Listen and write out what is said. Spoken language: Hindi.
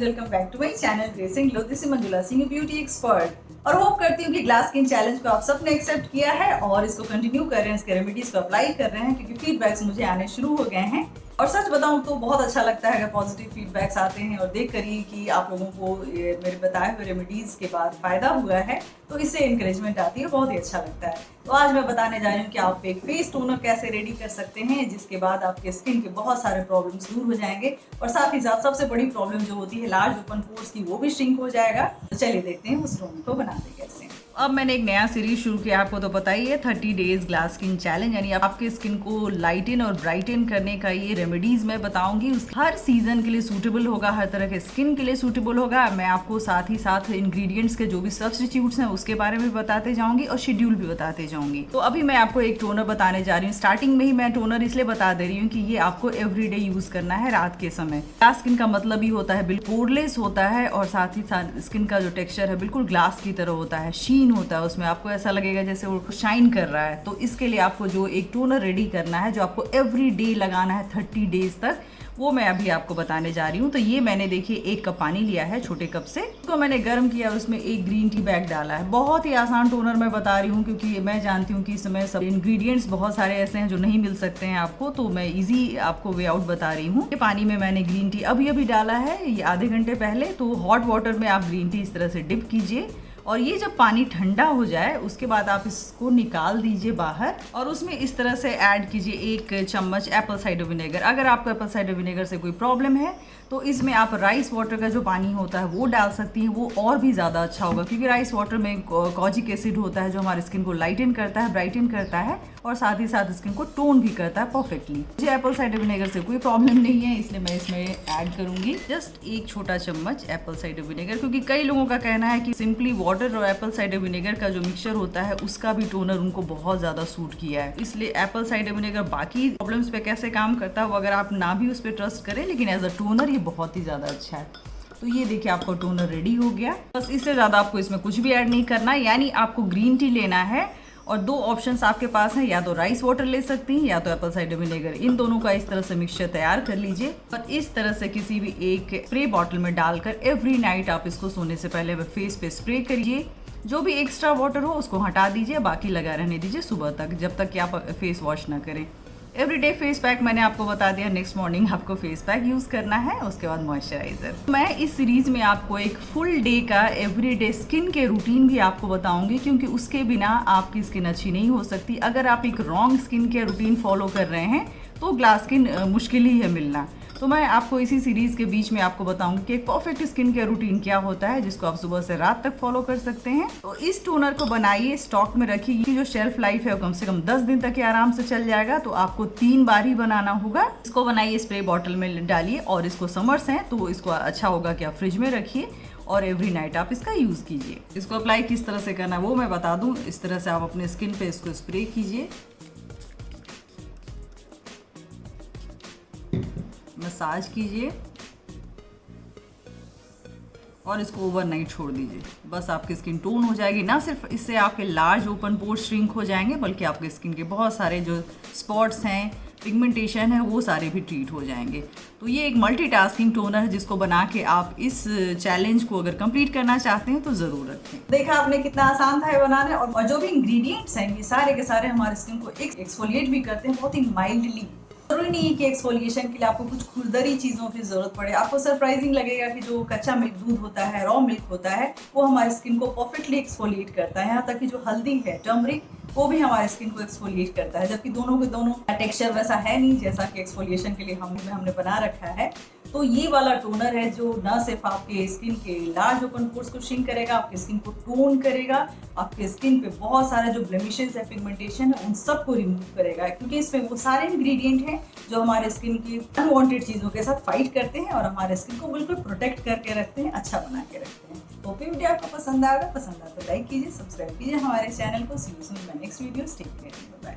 Welcome back to my channel Gracing Glow. This is Manjula Singh, beauty expert. और होप करती हूँ कि ग्लास स्किन चैलेंज को आप सबने एक्सेप्ट किया है और इसको कंटिन्यू कर रहे हैं, इसके रेमेडीज को अप्लाई कर रहे हैं, क्योंकि फीडबैक्स मुझे आने शुरू हो गए हैं। और सच बताऊं तो बहुत अच्छा लगता है अगर पॉजिटिव फीडबैक्स आते हैं और देख करिए कि आप लोगों को मेरे बताए हुए रेमेडीज के बाद फायदा हुआ है, तो इससे इंकरेजमेंट आती है, बहुत ही अच्छा लगता है। तो आज मैं बताने जा रही हूँ कि आप एक फेस टोनर कैसे रेडी कर सकते हैं, जिसके बाद आपके स्किन के बहुत सारे प्रॉब्लम्स दूर हो जाएंगे और साथ ही साथ सबसे बड़ी प्रॉब्लम जो होती है लार्ज ओपन पोर्स की, वो भी श्रिंक हो जाएगा। तो चलिए देखते हैं उस टोनर को बनाते कैसे। अब मैंने एक नया सीरीज शुरू किया, आपको तो पता ही है, 30 डेज ग्लास स्किन चैलेंज, यानी आपके स्किन को लाइटन और ब्राइटन करने का ये रेमेडीज मैं बताऊंगी। हर सीजन के लिए सूटेबल होगा, हर तरह के स्किन के लिए सूटेबल होगा। मैं आपको साथ ही साथ इंग्रेडिएंट्स के जो भी सब्स्टिट्यूट्स हैं उसके बारे में बताते जाऊंगी और शेड्यूल भी बताते जाऊंगी। तो अभी मैं आपको एक टोनर बताने जा रही हूँ। स्टार्टिंग में ही मैं टोनर इसलिए बता दे रही हूँ कि ये आपको एवरीडे यूज करना है रात के समय। ग्लास स्किन का मतलब ही होता है बिल्कुल पोरलेस होता है और साथ ही साथ स्किन का जो टेक्सचर है बिल्कुल ग्लास की तरह होता है, शीन होता है उसमें, आपको ऐसा लगेगा जैसे वो शाइन कर रहा है। तो इसके लिए आपको जो एक टोनर रेडी करना है, जो आपको एवरी डे लगाना है 30 डेज तक, वो मैं अभी आपको बताने जा रही हूँ। तो ये मैंने देखिए 1 कप पानी लिया है छोटे कप से, उसको मैंने गर्म किया, उसमें 1 ग्रीन टी बैग डाला है। बहुत ही आसान टोनर मैं बता रही हूँ क्योंकि मैं जानती हूँ कि इस समय सब इंग्रेडिएंट्स बहुत सारे ऐसे हैं जो नहीं मिल सकते हैं आपको, तो मैं इजी आपको वे आउट बता रही हूँ। ये पानी में मैंने ग्रीन टी अभी अभी डाला है, ये आधे घंटे पहले। तो हॉट वाटर में आप ग्रीन टी इस तरह से डिप कीजिए और ये जब पानी ठंडा हो जाए उसके बाद आप इसको निकाल दीजिए बाहर और उसमें इस तरह से ऐड कीजिए 1 चम्मच एप्पल साइडर विनेगर। अगर आपको एप्पल साइडर विनेगर से कोई प्रॉब्लम है तो इसमें आप राइस वाटर का जो पानी होता है वो डाल सकती हैं, वो और भी ज़्यादा अच्छा होगा, क्योंकि राइस वाटर में कॉजिक एसिड होता है जो हमारी स्किन को लाइटन करता है, ब्राइटन करता है और साथ ही साथ स्किन को टोन भी करता है परफेक्टली। मुझे एप्पल साइडर विनेगर से कोई प्रॉब्लम नहीं है, इसलिए मैं इसमें ऐड करूंगी जस्ट 1 छोटा चम्मच एप्पल साइडर विनेगर, क्योंकि कई लोगों का कहना है कि सिंपली वाटर और एप्पल साइडर विनेगर का जो मिक्सचर होता है उसका भी टोनर उनको बहुत ज़्यादा सूट किया है। इसलिए एप्पल साइडर विनेगर बाकी प्रॉब्लम्स पे कैसे काम करता है वो अगर आप ना भी उस पर ट्रस्ट करें, लेकिन एज अ टोनर ये बहुत ही ज़्यादा अच्छा है। तो ये देखिए आपका टोनर रेडी हो गया। बस इससे ज़्यादा आपको इसमें कुछ भी ऐड नहीं करना, यानी आपको ग्रीन टी लेना है और 2 ऑप्शंस आपके पास हैं, या तो राइस वाटर ले सकती हैं या तो एप्पल साइडर विनेगर। इन दोनों का इस तरह से मिक्सचर तैयार कर लीजिए और इस तरह से किसी भी एक स्प्रे बॉटल में डालकर एवरी नाइट आप इसको सोने से पहले फेस पे स्प्रे करिए। जो भी एक्स्ट्रा वाटर हो उसको हटा दीजिए, बाकी लगा रहने दीजिए सुबह तक, जब तक कि आप फेस वॉश ना करें। एवरीडे फेस पैक मैंने आपको बता दिया, नेक्स्ट मॉर्निंग आपको फेस पैक यूज करना है, उसके बाद मॉइस्चराइजर। मैं इस सीरीज में आपको एक फुल डे का एवरीडे स्किन के रूटीन भी आपको बताऊंगी, क्योंकि उसके बिना आपकी स्किन अच्छी नहीं हो सकती। अगर आप एक wrong skin care routine follow कर रहे हैं तो ग्लास स्किन मुश्किल ही है मिलना। तो मैं आपको इसी सीरीज के बीच में आपको बताऊंगी कि एक परफेक्ट स्किन केयर रूटीन क्या होता है, जिसको आप सुबह से रात तक फॉलो कर सकते हैं। तो इस टोनर को बनाइए, स्टॉक में रखिए, कि जो शेल्फ लाइफ है वो कम से कम 10 दिन तक आराम से चल जाएगा। तो आपको 3 बार ही बनाना होगा। इसको बनाइए, स्प्रे बॉटल में डालिए, और इसको समर्स हैं तो इसको अच्छा होगा कि आप फ्रिज में रखिए और एवरी नाइट आप इसका यूज कीजिए। इसको अप्लाई किस तरह से करना है वो मैं बता दूं। इस तरह से आप अपने स्किन पे इसको स्प्रे कीजिए, मसाज कीजिए और इसको ओवरनाइट छोड़ दीजिए। बस आपकी स्किन टोन हो जाएगी। ना सिर्फ इससे आपके लार्ज ओपन पोर श्रिंक हो जाएंगे, बल्कि आपके स्किन के बहुत सारे जो स्पॉट्स हैं, पिगमेंटेशन है, वो सारे भी ट्रीट हो जाएंगे। तो ये एक मल्टीटास्किंग टोनर है, जिसको बना के आप इस चैलेंज को अगर कंप्लीट करना चाहते हैं तो जरूर रखें। देखा आपने कितना आसान था ये बनाने, और जो भी इंग्रेडिएंट्स हैं ये सारे के सारे हमारे स्किन को एक्सफोलिएट भी करते हैं बहुत ही माइल्डली। जरूरी नहीं है कि एक्सफोलिएशन के लिए आपको कुछ खुरदरी चीज़ों की जरूरत पड़े। आपको सरप्राइजिंग लगेगा कि जो कच्चा मिल्क दूध होता है, रॉ मिल्क होता है, वो हमारी स्किन को परफेक्टली एक्सफोलिएट करता है। यहाँ तक कि जो हल्दी है, टर्मरिक, वो भी हमारे स्किन को एक्सफोलिएट करता है, जबकि दोनों के दोनों टेक्सचर वैसा है नहीं जैसा कि एक्सफोलिएशन के लिए हमने बना रखा है। तो ये वाला टोनर है जो न सिर्फ आपके स्किन के लार्ज ओपन पोर्स को श्रिंक करेगा, आपकी स्किन को टोन करेगा, आपके स्किन पे बहुत सारे जो ब्लेमिशेस है, पिगमेंटेशन है, उन सबको रिमूव करेगा, क्योंकि इसमें वो सारे इंग्रेडिएंट हैं जो हमारे स्किन की अनवांटेड चीज़ों के साथ फाइट करते हैं और हमारे स्किन को बिल्कुल प्रोटेक्ट करके रखते हैं, अच्छा बना के रखते हैं। तो वीडियो आपको पसंद आएगा, पसंद आता तो लाइक कीजिए, सब्सक्राइब कीजिए हमारे चैनल को। See you soon in my next video. Take care, bye.